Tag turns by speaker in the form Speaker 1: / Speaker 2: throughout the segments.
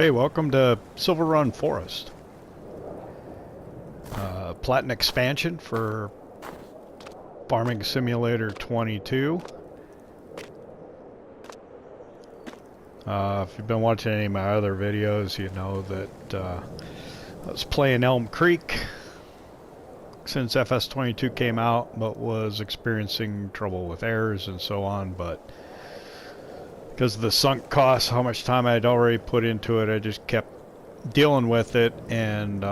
Speaker 1: Hey, welcome to SILVERRUN Forest. Platinum expansion for Farming Simulator 22. If you've been watching any of my other videos, you know that I was playing Elm Creek since FS22 came out, but was experiencing trouble with errors and so on, but because of the sunk costs, how much time I'd already put into it, I just kept dealing with it and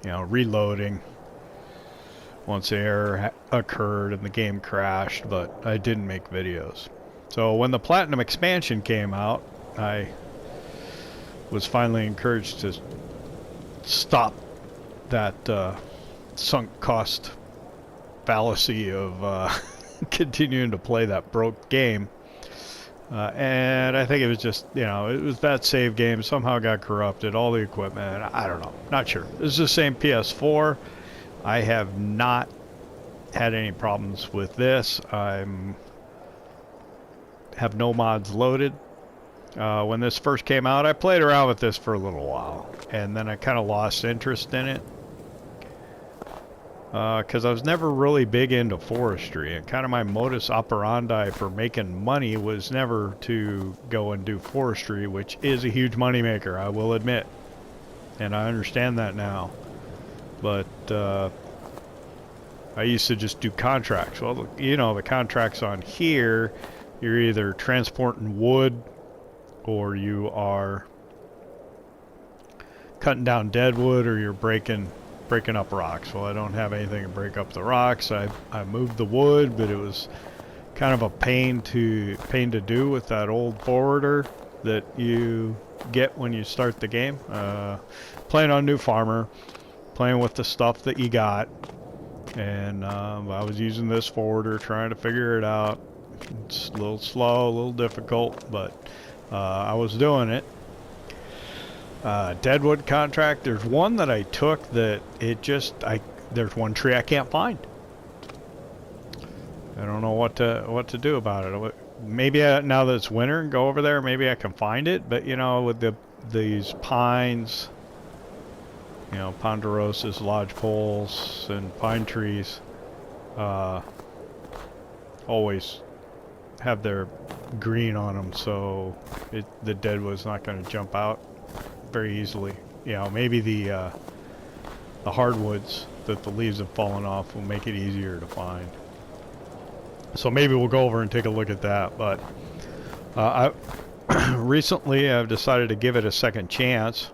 Speaker 1: reloading once the error occurred and the game crashed, but I didn't make videos. So when the Platinum expansion came out, I was finally encouraged to stop that sunk cost fallacy of continuing to play that broke game. And I think it was just, it was that save game somehow got corrupted, all the equipment, I don't know, not sure. This is the same PS4. I have not had any problems with this. Have no mods loaded. When this first came out, I played around with this for a little while, and then I kind of lost interest in it. Because I was never really big into forestry, and kind of my modus operandi for making money was never to go and do forestry, which is a huge moneymaker, I will admit, and I understand that now. But I used to just do contracts. Well, the contracts on here, you're either transporting wood or you are cutting down dead wood, or you're breaking up rocks. Well, I don't have anything to break up the rocks. I moved the wood, but it was kind of a pain to do with that old forwarder that you get when you start the game. Playing on New Farmer, playing with the stuff that you got, and I was using this forwarder, trying to figure it out. It's a little slow, a little difficult, but I was doing it. Deadwood contract, there's one that I took that there's one tree I can't find. I don't know what to do about it. Maybe now that it's winter and go over there, maybe I can find it, but with these pines, ponderosa's, lodgepoles, and pine trees always have their green on them, so the deadwood's not going to jump out very easily. Maybe the hardwoods that the leaves have fallen off will make it easier to find. So maybe we'll go over and take a look at that. But recently I've decided to give it a second chance.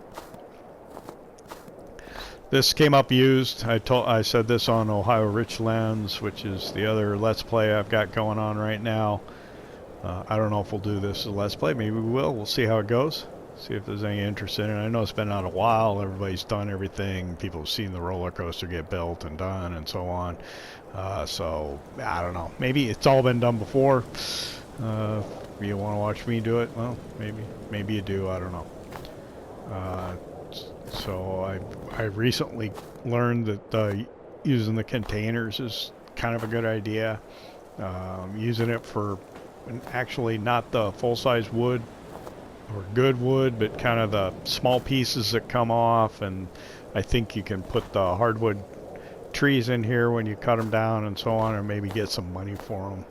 Speaker 1: This came up used. I said this on Ohio Richlands, which is the other Let's Play I've got going on right now. I don't know if we'll do this as a Let's Play. Maybe we will. We'll see how it goes. See if there's any interest in it. I know it's been out a while. Everybody's done everything. People have seen the roller coaster get built and done and so on. So, I don't know. Maybe it's all been done before. You want to watch me do it? Well, maybe you do. I don't know. So I recently learned that using the containers is kind of a good idea. Using it for actually not the full-size wood or good wood, but kind of the small pieces that come off, and I think you can put the hardwood trees in here when you cut them down and so on, or maybe get some money for them.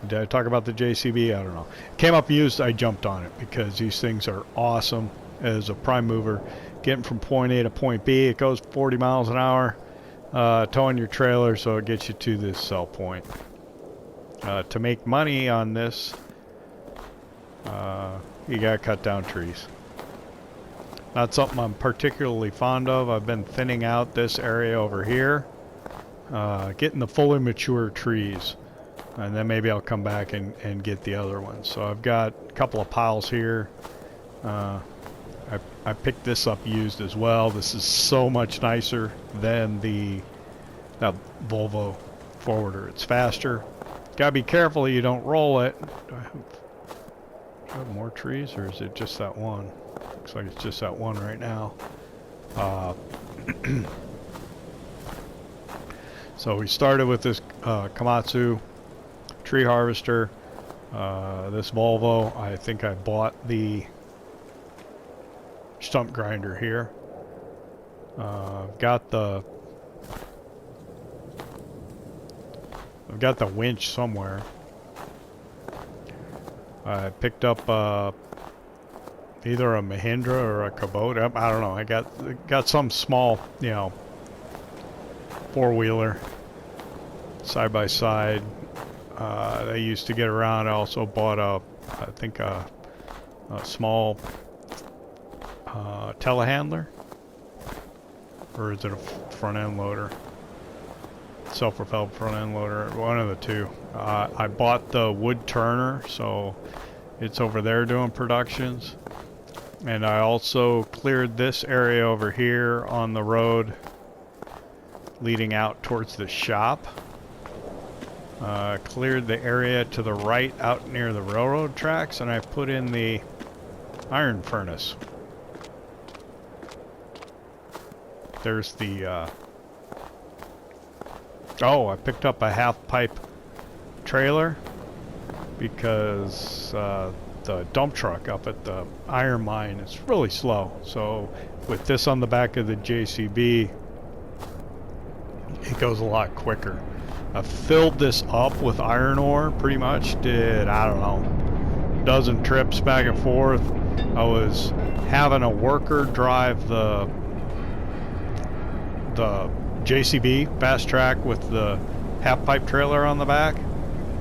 Speaker 1: Did I talk about the JCB? I don't know. Came up used, I jumped on it because these things are awesome as a prime mover. Getting from point A to point B, it goes 40 miles an hour, towing your trailer, so it gets you to this sell point. To make money on this, you gotta cut down trees. Not something I'm particularly fond of. I've been thinning out this area over here, getting the fully mature trees, and then maybe I'll come back and get the other ones. So I've got a couple of piles here. I picked this up used as well. This is so much nicer than that Volvo forwarder. It's faster. Gotta be careful you don't roll it. Do I have more trees, or is it just that one? Looks like it's just that one right now. So we started with this Komatsu tree harvester. This Volvo, I think I bought the stump grinder here. I've got the winch somewhere. I picked up either a Mahindra or a Kubota. I don't know. I got some small, you know, four-wheeler side by side. They used to get around. I also bought I think a small telehandler, or is it a front end loader? Self-propelled front end loader, one of the two. I bought the wood turner, so it's over there doing productions. And I also cleared this area over here on the road leading out towards the shop. Cleared the area to the right out near the railroad tracks, and I put in the iron furnace. There's the oh, I picked up a half pipe trailer because the dump truck up at the iron mine is really slow. So with this on the back of the JCB, it goes a lot quicker. I filled this up with iron ore, pretty much. Did, I don't know, a dozen trips back and forth. I was having a worker drive the JCB fast track with the half pipe trailer on the back,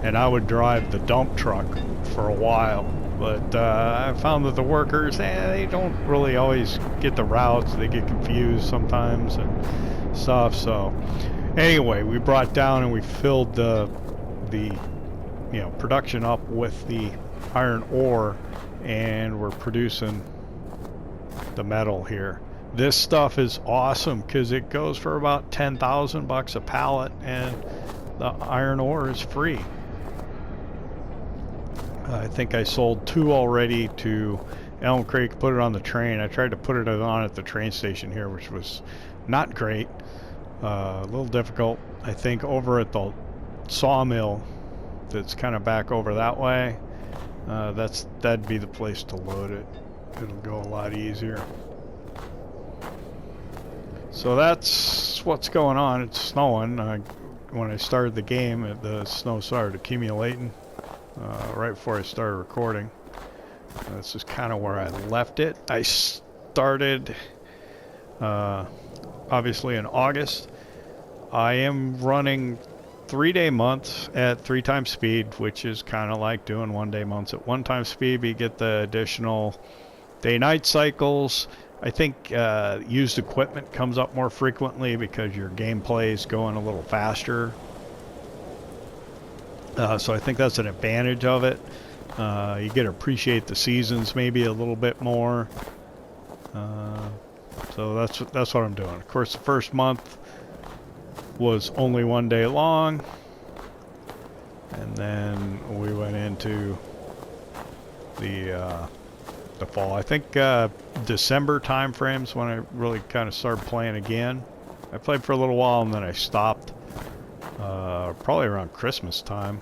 Speaker 1: and I would drive the dump truck for a while. But I found that the workers, they don't really always get the routes. They get confused sometimes and stuff. So anyway, we brought down and we filled the production up with the iron ore, and we're producing the metal here. This stuff is awesome because it goes for about $10,000 a pallet, and the iron ore is free. I think I sold 2 already to Elm Creek, put it on the train. I tried to put it on at the train station here, which was not great. A little difficult. I think over at the sawmill that's kind of back over that way, that'd be the place to load it. It'll go a lot easier. So that's what's going on. It's snowing. When I started the game, the snow started accumulating right before I started recording. This is kind of where I left it. I started obviously in August. I am running 3-day months at 3 times speed, which is kind of like doing 1-day months at 1 time speed. But you get the additional day-night cycles. I think used equipment comes up more frequently because your gameplay is going a little faster. So I think that's an advantage of it. You get to appreciate the seasons maybe a little bit more. So that's what I'm doing. Of course, the first month was only 1 day long, and then we went into the fall. I think December time frames when I really kind of started playing again. I played for a little while and then I stopped probably around Christmas time,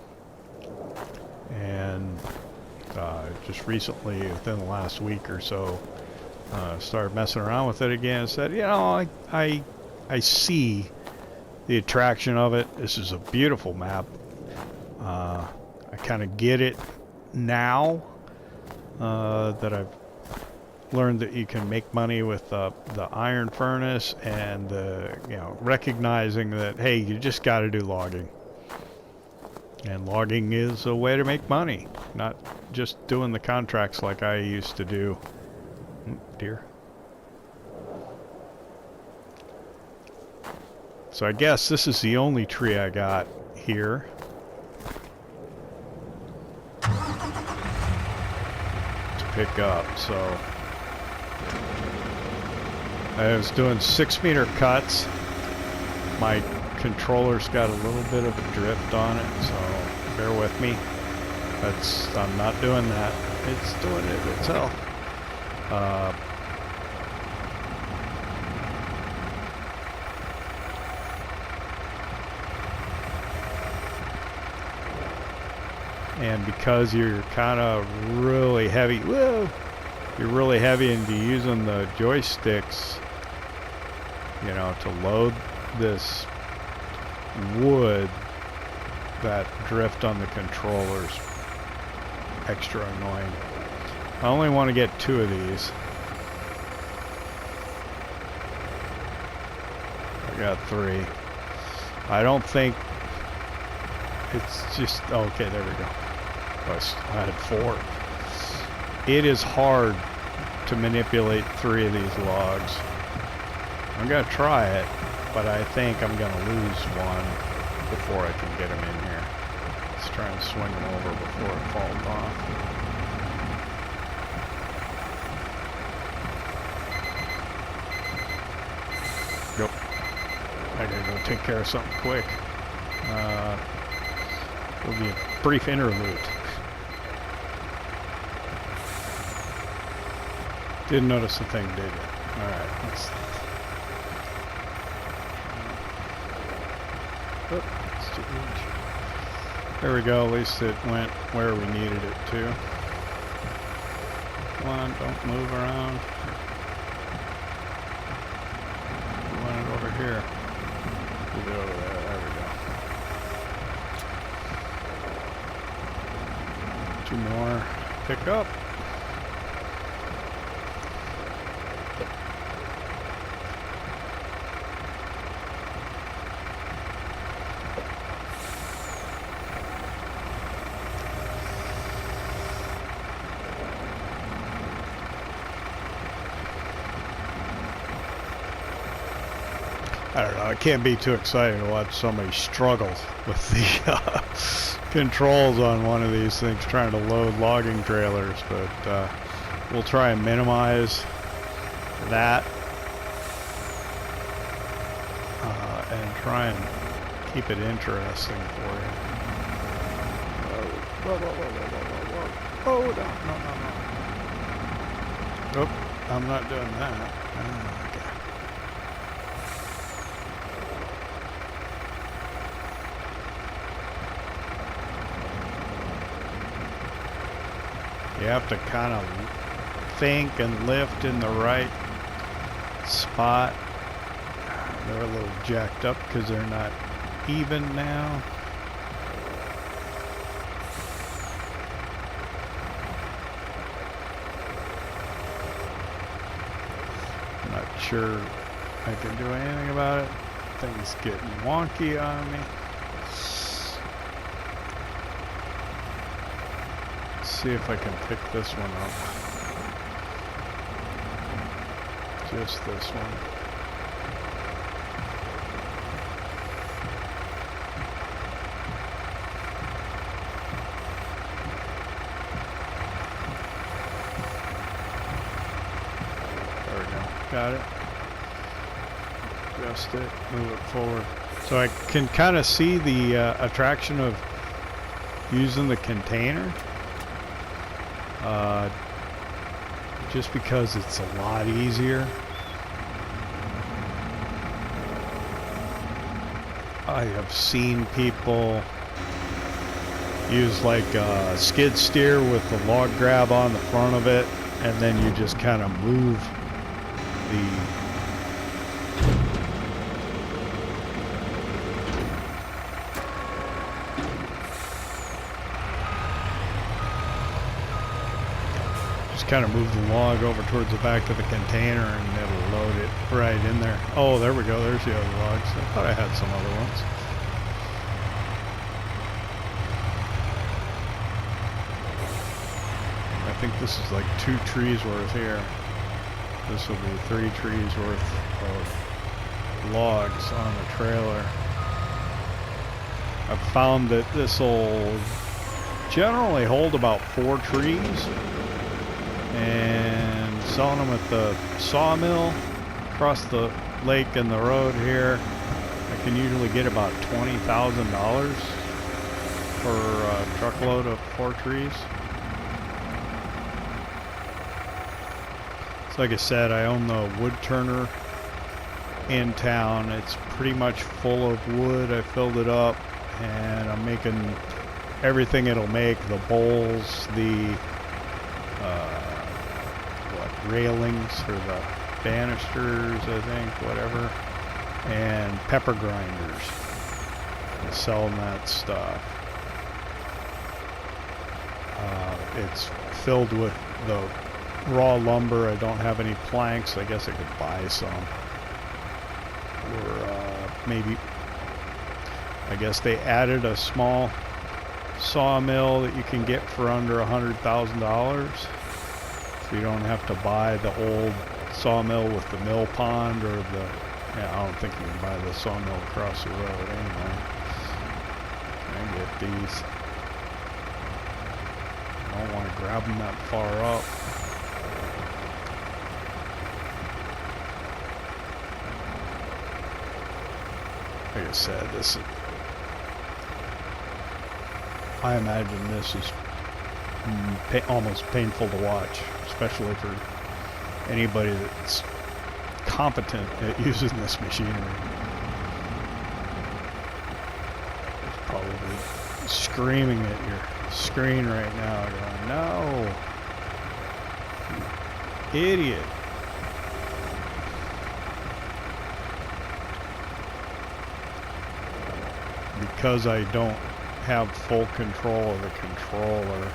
Speaker 1: and just recently within the last week or so started messing around with it again and said, you know, I see the attraction of it. This is a beautiful map. I kind of get it now that I've learned that you can make money with the iron furnace, and recognizing that, hey, you just got to do logging, and logging is a way to make money, not just doing the contracts like I used to do. Dear. So I guess this is the only tree I got here. Pick up. So I was doing 6-meter cuts. My controller's got a little bit of a drift on it, so bear with me. I'm not doing that. It's doing it itself. and because you're kind of really heavy, whoa, you're really heavy into using the joysticks, you know, to load this wood, that drift on the controllers extra annoying. I only want to get 2 of these. I got 3. I don't think it's just okay. There we go. I had 4. It is hard to manipulate 3 of these logs. I'm gonna try it, but I think I'm gonna lose one before I can get them in here. Let's try and swing them over before it falls off. Yep. I gotta go take care of something quick. It'll be a brief interlude. Didn't notice the thing, did you? Alright, let's... Oh, it's too much. There we go, at least it went where we needed it to. Come on, don't move around. We want it over here. Move it over there, there we go. 2 more. Pick up. I don't know, I can't be too excited to watch somebody struggle with the controls on one of these things trying to load logging trailers, but we'll try and minimize that and try and keep it interesting for you. Whoa, whoa, whoa, whoa, whoa, whoa, whoa. Oh, no, no, no, no. Nope, I'm not doing that. Okay. You have to kind of think and lift in the right spot. They're a little jacked up because they're not even now. I'm not sure I can do anything about it. Things getting wonky on me. See if I can pick this one up. Just this one. There we go. Got it. Adjust it. Move it forward. So I can kind of see the attraction of using the container. Just because it's a lot easier. I have seen people use like a skid steer with the log grab on the front of it, and then you just kind of move the kind of move the log over towards the back of the container and it'll load it right in there. Oh, there we go. There's the other logs. I thought I had some other ones. I think this is like 2 trees worth here. This will be 3 trees worth of logs on the trailer. I've found that this will generally hold about 4 trees. And selling them at the sawmill across the lake and the road here, I can usually get about $20,000 for a truckload of 4 trees. So like I said, I own the wood turner in town. It's pretty much full of wood. I filled it up and I'm making everything it'll make, the bowls, the railings for the banisters, I think, whatever, and pepper grinders. Selling that stuff. It's filled with the raw lumber. I don't have any planks. I guess I could buy some. Or maybe, I guess they added a small sawmill that you can get for under $100,000. So you don't have to buy the old sawmill with the mill pond or the, yeah, I don't think you can buy the sawmill across the road anyway. Can I get these? I don't want to grab them that far up. Like I said, this is, I imagine this is almost painful to watch, especially for anybody that's competent at using this machinery. It's probably screaming at your screen right now, going, "No, you idiot." Because I don't have full control of the controller,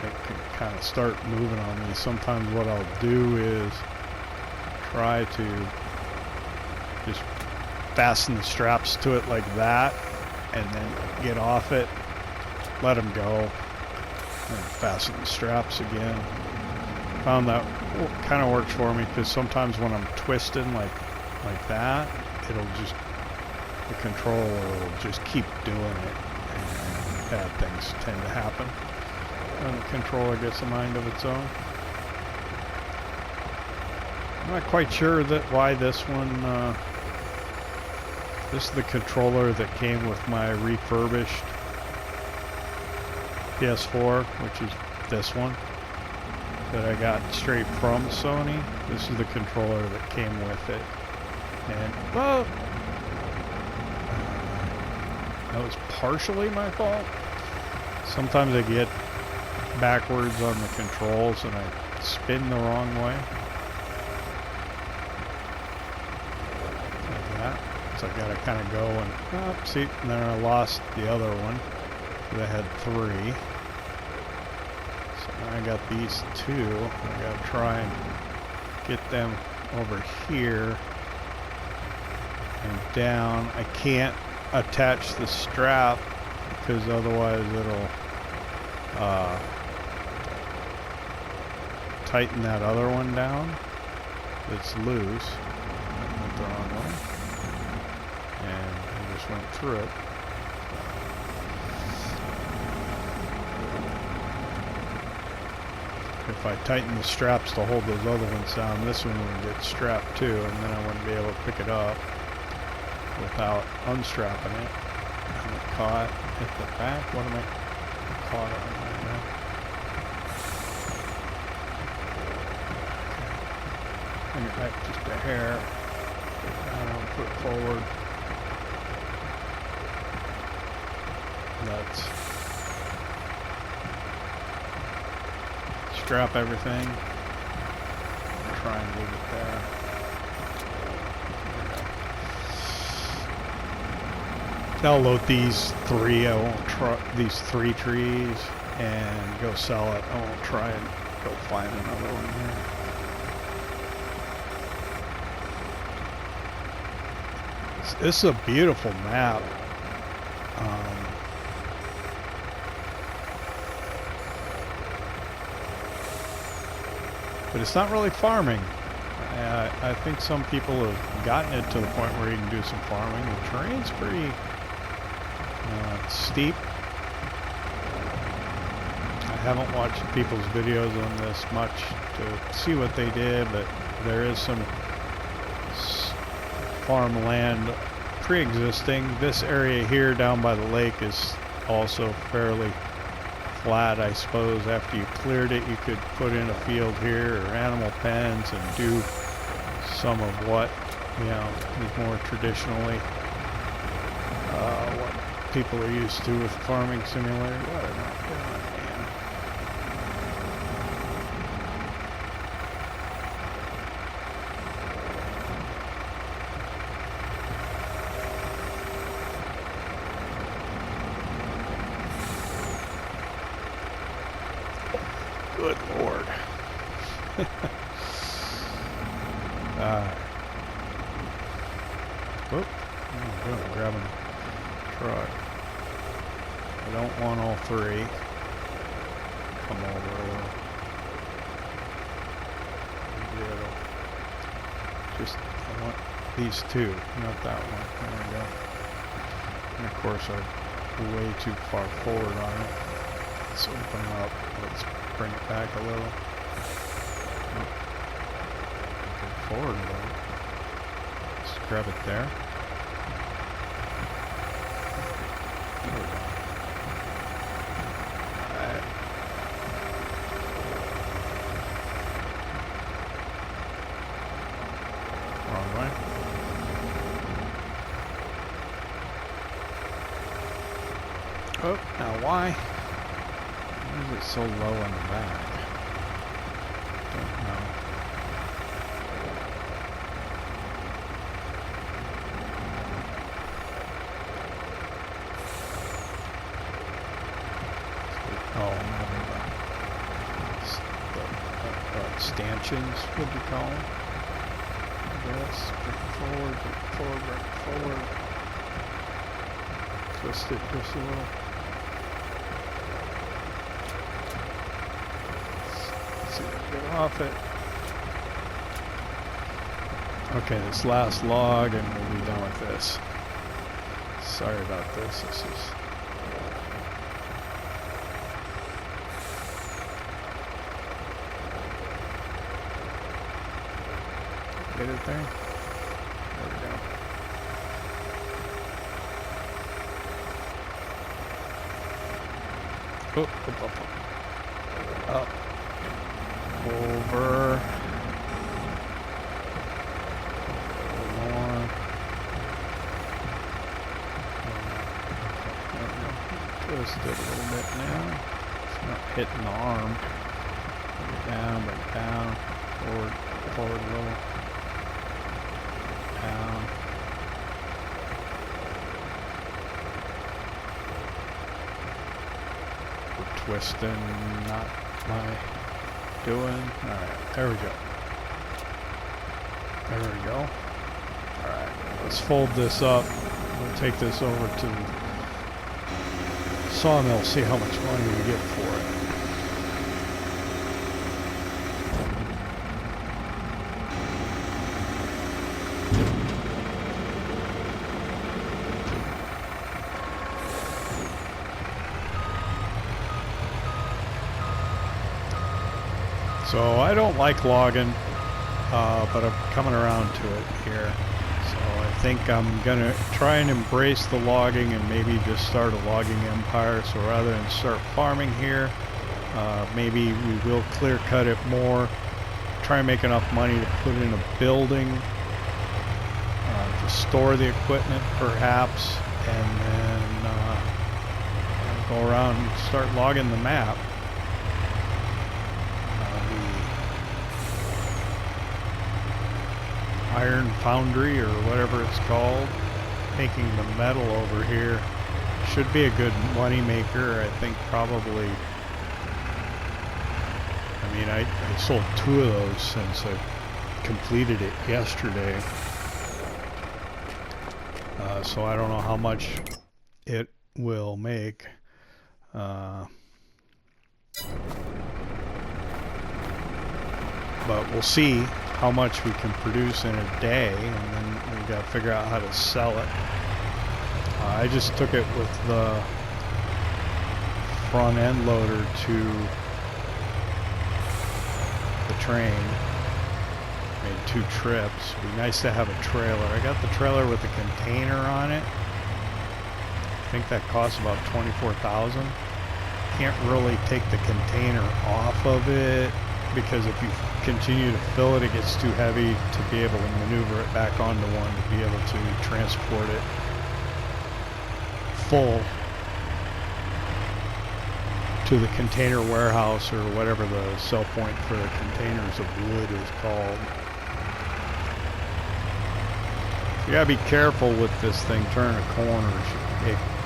Speaker 1: it can kind of start moving on me. Sometimes what I'll do is try to just fasten the straps to it like that, and then get off it, let them go, and fasten the straps again. Found that kind of works for me, because sometimes when I'm twisting like that, it'll just, the controller will just keep doing it, and bad things tend to happen when the controller gets a mind of its own. I'm not quite sure why this one, this is the controller that came with my refurbished PS4, which is this one that I got straight from Sony. This is the controller that came with it. And, well, that was partially my fault. Sometimes I get backwards on the controls and I spin the wrong way. Like that. So I gotta kind of go and, oh, see, and then I lost the other one. I had 3. So now I got these 2. I gotta try and get them over here and down. I can't attach the strap because otherwise it'll tighten that other one down. It's loose. I went the wrong way, and I just went through it. If I tighten the straps to hold those other ones down, this one would get strapped too, and then I wouldn't be able to pick it up without unstrapping it. I'm caught at the back. What am I caught on right now? Bring it back just a hair. Put it forward. Let's strap everything. Try and leave it there. I'll load these 3. I won't try these 3 trees and go sell it. I won't try and go find another one here. This is a beautiful map. But it's not really farming. I think some people have gotten it to the point where you can do some farming. The terrain's pretty steep. I haven't watched people's videos on this much to see what they did, but there is some farmland pre-existing. This area here down by the lake is also fairly flat, I suppose. After you cleared it, you could put in a field here or animal pens and do some of what, you know, is more traditionally what people are used to with Farming Simulator. What am I doing, man? Good Lord. Whoop. I'm grabbing the truck. I don't want all three. Come over a little. Just, I want these two, not that one. There we go. And of course I'm way too far forward on it. Let's open up. Let's bring it back a little. Go forward a little. Just grab it there. There we go. Alright. Wrong way. Oh, now why? Why is it so low in the back? Don't know. Oh, the stanchions, would you call them? Yes, bring forward, bring forward. Twist it just a little. Get off it. Okay, this last log and we'll be done with this. Sorry about this. This is... Get it there? There we go. Up. Over. More. Twist it a little bit now. It's not hitting the arm. Bring it down, forward a little. Down. We're twisting, not my doing. Alright, there we go. There we go. Alright, let's fold this up. We'll take this over to the sawmill, see how much money we get for it. So I don't like logging, but I'm coming around to it here. So I think I'm gonna try and embrace the logging and maybe just start a logging empire. So rather than start farming here, maybe we will clear cut it more, try and make enough money to put in a building, to store the equipment perhaps, and then go around and start logging the map. Iron foundry or whatever it's called, making the metal over here should be a good money maker. I think probably, I mean, I sold 2 of those since I completed it yesterday, so I don't know how much it will make. But we'll see how much we can produce in a day, and then we got to figure out how to sell it. I just took it with the front end loader to the train. Made 2 trips. It'd be nice to have a trailer. I got the trailer with a container on it. I think that costs about $24,000. Can't really take the container off of it, because if you continue to fill it, it gets too heavy to be able to maneuver it back onto one to be able to transport it full to the container warehouse, or whatever the sell point for the containers of wood is called. You gotta be careful with this thing turning corners.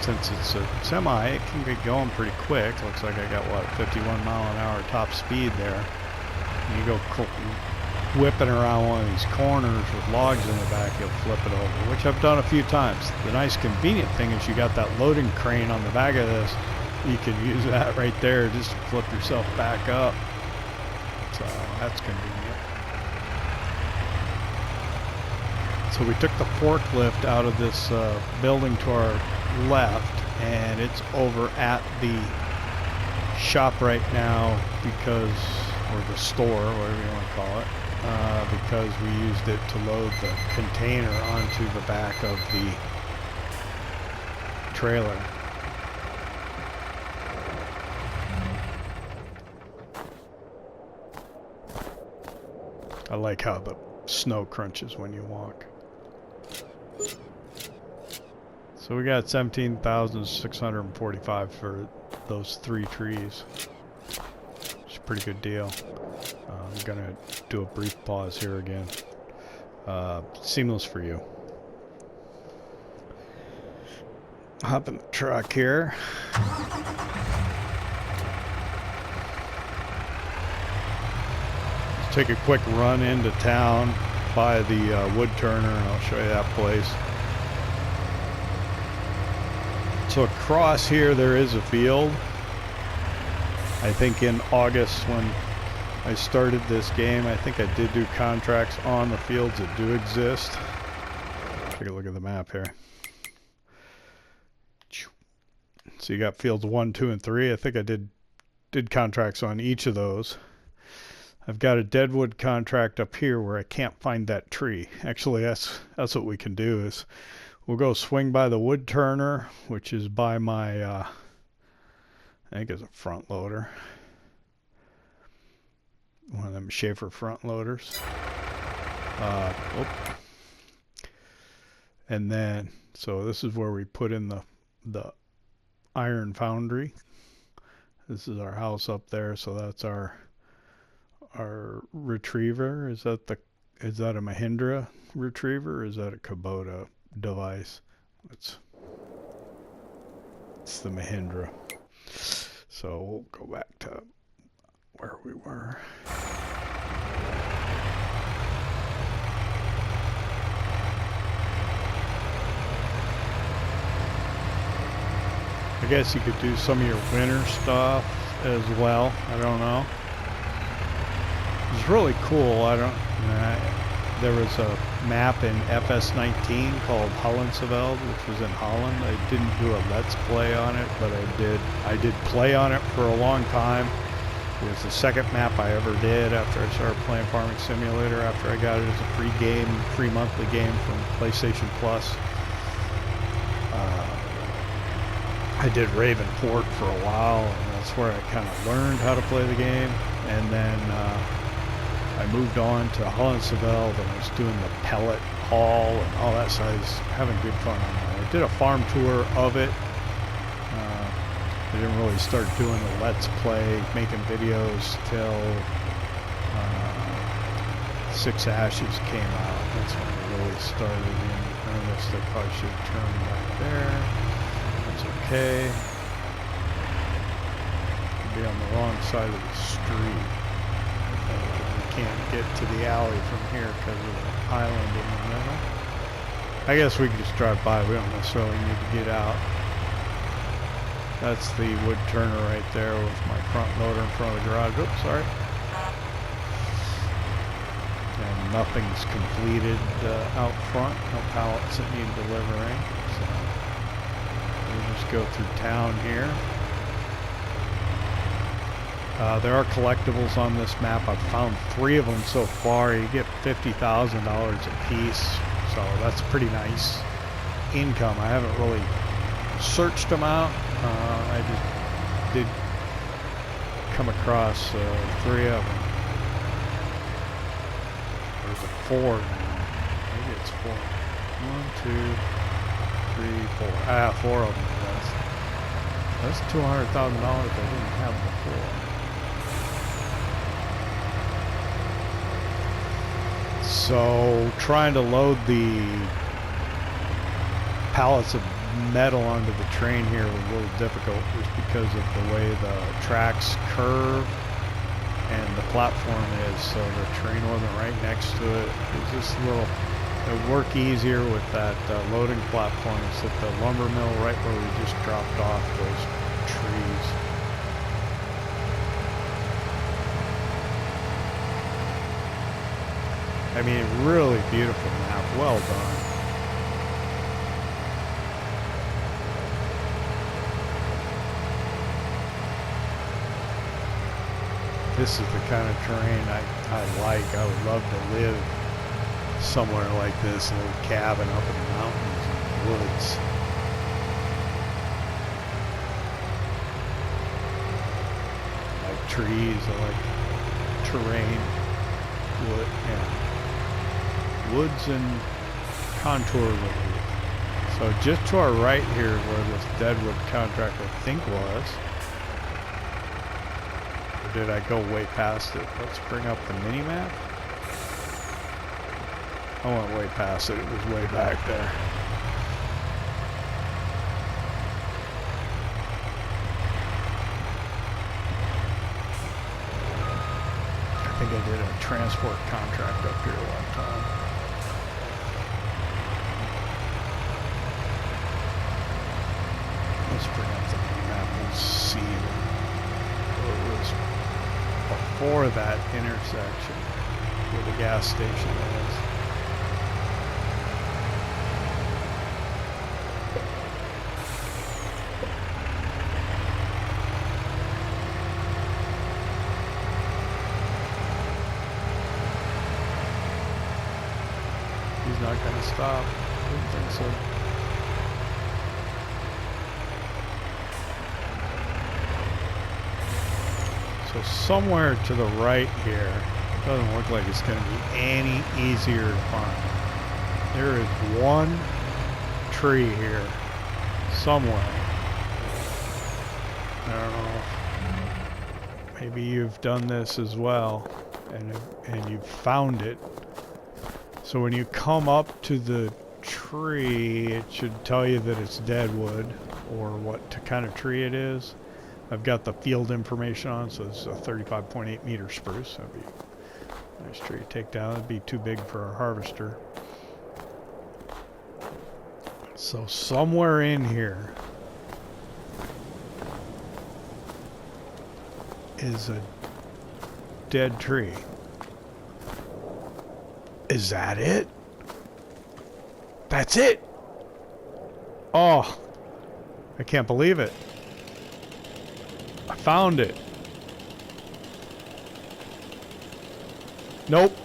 Speaker 1: Since it's a semi, it can get going pretty quick. Looks like I got, what, 51 mile an hour top speed there. You go whipping around one of these corners with logs in the back, you'll flip it over, which I've done a few times. The nice convenient thing is you got that loading crane on the back of this. You can use that right there just to flip yourself back up. So that's convenient. So we took the forklift out of this building to our left, and it's over at the shop right now because, or the store, whatever you want to call it, because we used it to load the container onto the back of the trailer. I like how the snow crunches when you walk. So we got 17,645 for those 3 trees. It's a pretty good deal. I'm gonna do a brief pause here again. Seamless for you. Hop in the truck here. Let's take a quick run into town by the wood turner, and I'll show you that place. So across here there is a field. I think in August when I started this game, I think I did do contracts on the fields that do exist. Take a look at the map here. So you got fields 1, 2, and 3. I think I did contracts on each of those. I've got a deadwood contract up here where I can't find that tree. Actually, that's what we can do is we'll go swing by the wood turner, which is by my, I think it's a front loader. One of them Schaefer front loaders. And then, so this is where we put in the iron foundry. This is our house up there, so that's our retriever. Is that a Mahindra retriever, or is that a Kubota device? It's the Mahindra. So we'll go back to where we were. I guess you could do some of your winter stuff as well. I don't know. It's really cool. There was a map in FS19 called Hollandsveld, which was in Holland. I didn't do a Let's Play on it, but I did play on it for a long time. It was the second map I ever did after I started playing Farming Simulator, after I got it as a free monthly game from PlayStation Plus. I did Ravenport for a while, and that's where I kind of learned how to play the game. And then I moved on to Hollandsveld, and I was doing the pellet haul and all that, so I was having good fun on that. I did a farm tour of it. I didn't really start doing the Let's Play, making videos till 6 Ashes came out. That's when I really started in earnest. I probably should turn back there. That's okay. I'll be on the wrong side of the street. We can't get to the alley from here because of the island in the middle. I guess we can just drive by. We don't necessarily need to get out. That's the wood turner right there with my front loader in front of the garage. Oops, sorry. And nothing's completed out front. No pallets that need delivering. So we'll just go through town here. There are collectibles on this map. I've found 3 of them so far. You get $50,000 a piece, so that's pretty nice income. I haven't really searched them out. I just did come across 3 of them. Or is it 4 now? Maybe it's 4. 1, 2, 3, 4. 4 of them, yes. That's $200,000 I didn't have before. So trying to load the pallets of metal onto the train here was a little difficult just because of the way the tracks curve and the platform is, so the train wasn't right next to it. It was just a little, it would work easier with that loading platform. It's at the lumber mill right where we just dropped off those trees. I mean, really beautiful map, well done. This is the kind of terrain I like. I would love to live somewhere like this, a little cabin up in the mountains and woods. I like trees, I like terrain, wood, yeah. Woods and contour relief. So just to our right here is where this Deadwood contract I think was. Or did I go way past it? Let's bring up the mini-map. I went way past it. It was way back there. I think I did a transport contract up here one time. Let's bring up the mini-map and see where it was before that intersection where the gas station is. He's not going to stop. I don't think so. So somewhere to the right here, it doesn't look like it's going to be any easier to find. There is one tree here somewhere. I don't know. Maybe you've done this as well, and you've found it. So when you come up to the tree, it should tell you that it's deadwood or what kind of tree it is. I've got the field information on, so it's a 35.8 meter spruce. That'd be a nice tree to take down. It'd be too big for a harvester. So somewhere in here is a dead tree. Is that it? That's it! Oh, I can't believe it. I found it. Nope.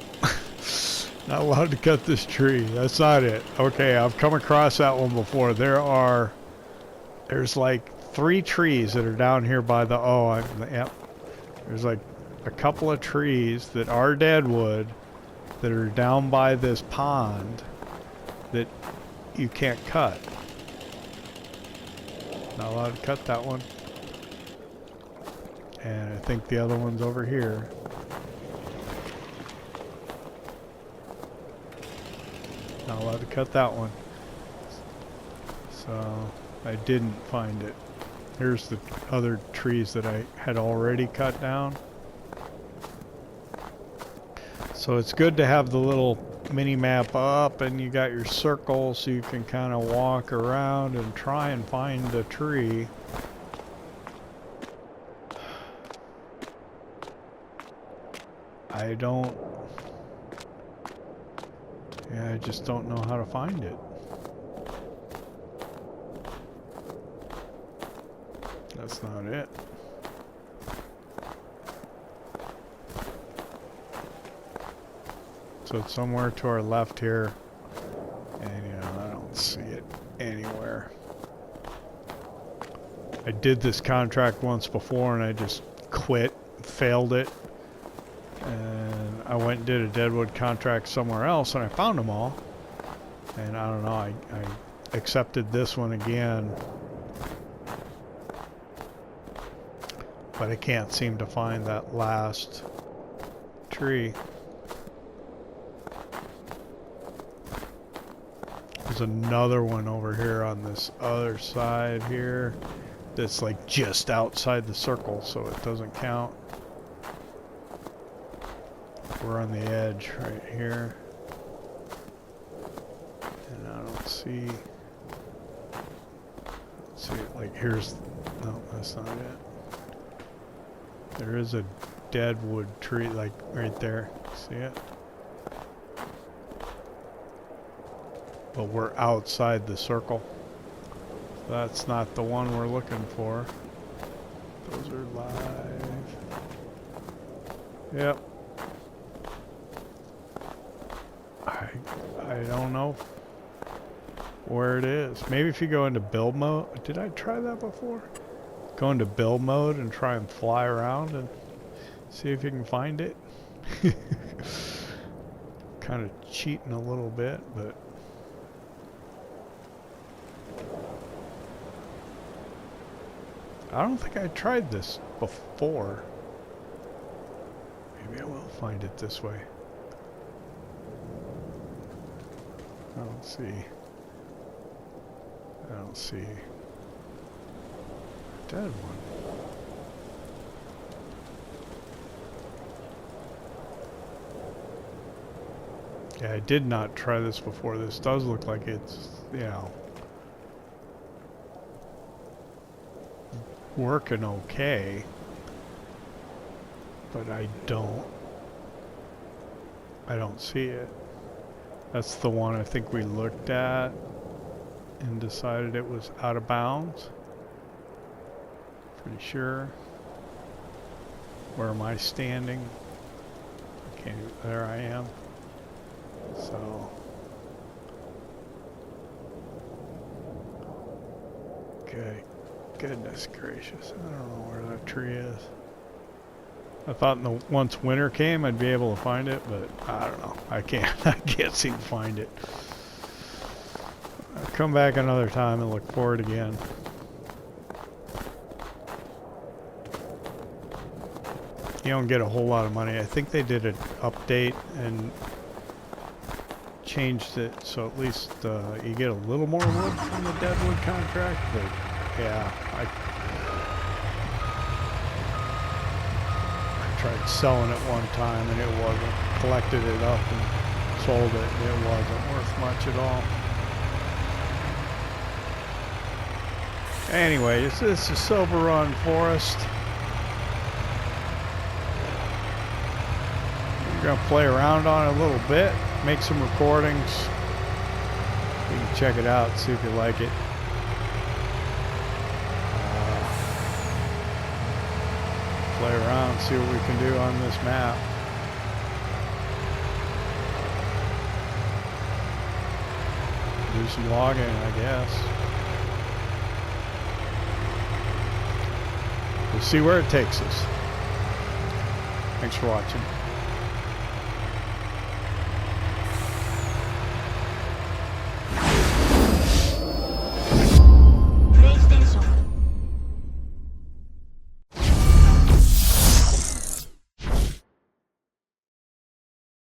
Speaker 1: Not allowed to cut this tree. That's not it. Okay, I've come across that one before. There's like 3 trees that are down here by the, yep. There's like a couple of trees that are deadwood that are down by this pond that you can't cut. Not allowed to cut that one. And I think the other one's over here. Not allowed to cut that one. So I didn't find it. Here's the other trees that I had already cut down. So it's good to have the little mini map up and you got your circle so you can kind of walk around and try and find the tree. I just don't know how to find it. That's not it. So it's somewhere to our left here, and I don't see it anywhere. I did this contract once before and I just quit, failed it. And I went and did a deadwood contract somewhere else and I found them all. And I don't know, I accepted this one again. but I can't seem to find that last tree. There's another one over here on this other side here that's like just outside the circle, so it doesn't count. We're on the edge right here. And I don't see it. Like here's, no, that's not it. There is a dead wood tree like right there. See it? But we're outside the circle. That's not the one we're looking for. Those are live. Yep. I don't know where it is. Maybe if you go into build mode. Did I try that before? Go into build mode and try and fly around and see if you can find it. Kind of cheating a little bit, but I don't think I tried this before. Maybe I will find it this way. I don't see a dead one. Yeah, I did not try this before. This does look like it's, you know, working okay, but I don't see it. That's the one I think we looked at and decided it was out of bounds. Pretty sure. Where am I standing? Okay, there I am. So okay. Goodness gracious, I don't know where that tree is. I thought once winter came I'd be able to find it, but I don't know. I can't seem to find it. I'll come back another time and look for it again. You don't get a whole lot of money. I think they did an update and changed it so at least you get a little more wood from the deadwood contract, but yeah, I tried selling it one time and it wasn't. Collected it up and sold it and it wasn't worth much at all. Anyway, this is SILVERRUN Forest. We're going to play around on it a little bit, make some recordings. You can check it out, see if you like it. Play around, see what we can do on this map. Do some logging, I guess. We'll see where it takes us. Thanks for watching.